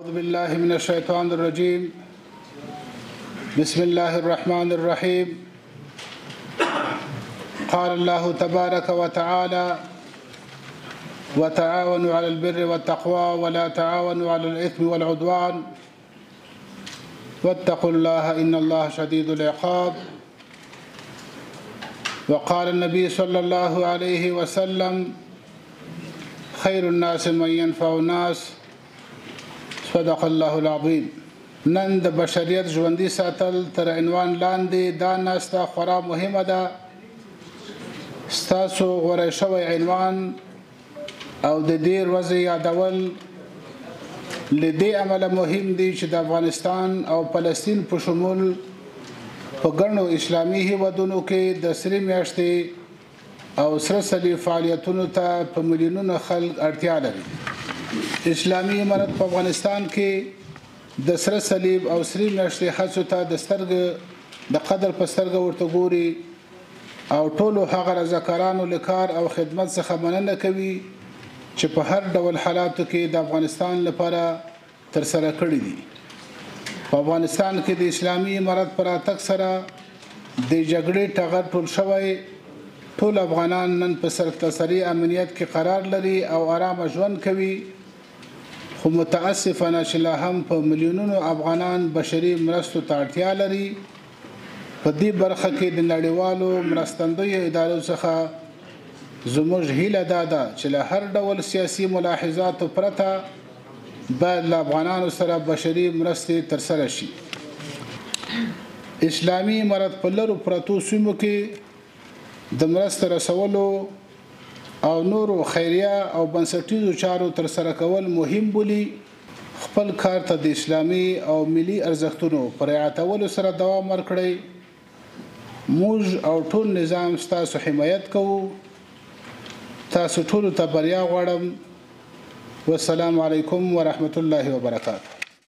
أعوذ بالله من الشيطان الرجيم. بسم الله الرحمن الرحيم. قال الله تبارك وتعالى: وتعاونوا على البر والتقوى ولا تعاونوا على الإثم والعدوان واتقوا الله إن الله شديد العقاب. وقال النبي صلى الله عليه وسلم: خير الناس من ينفع الناس. صدق الله العظیم. نن د بشریت ژوندي ساتل تر عنوان لاندې دا ناسته خورا مهمه ده. ستاسو غوره شوی عنوان او د دې ورځې یادول له دې امله مهم دي چې د افغانستان او فلسطین په شمول په ګڼو اسلامي هیوادونو کې د سرې میاشتې او سره صلیب فعالیتونو ته په میلیونونو خلک اړتیا لري. اسلامي امارت په افغانستان کې د سره صلیب او سرې میاشتې هڅو ته د سترګې د قدر په سترګه ورته ګوري او ټولو هغه رضاکارانو له کار او خدمت څخه مننه کوي چې په هر ډول حالاتو کې د افغانستان لپاره ترسره کړي دي. په افغانستان کې د اسلامي امارت پر راتګ سره د جګړې ټغر ټول شوی. ټول افغانان نن په سرتاسري امنیت کې قرار لري او آرام ژوند کوي، خو متاسفانه چې لا هم په میلیونونو افغانان بشري مرستو ته اړتیا لري. په دې برخه کې د نړیوالو مرستندویو ادارو څخه زموږ هیله دا ده چې له هر ډول سیاسي ملاحظاتو پرته باید له افغانانو سره بشري مرستې ترسره شي. اسلامي امارت په لرو پرتو سیمو کې د مرستې رسولو او نورو خیریه او بنسټیزو چارو ترسره کول مهم بولي. خپل کار ته د اسلامي او ملي ارزښتونو پر رعایتولو سره دوام ورکړئ. موږ او ټول نظام ستاسو حمایت کوو. تاسو ټولو ته بریا غواړم. والسلام علیکم ورحمة الله وبرکاته.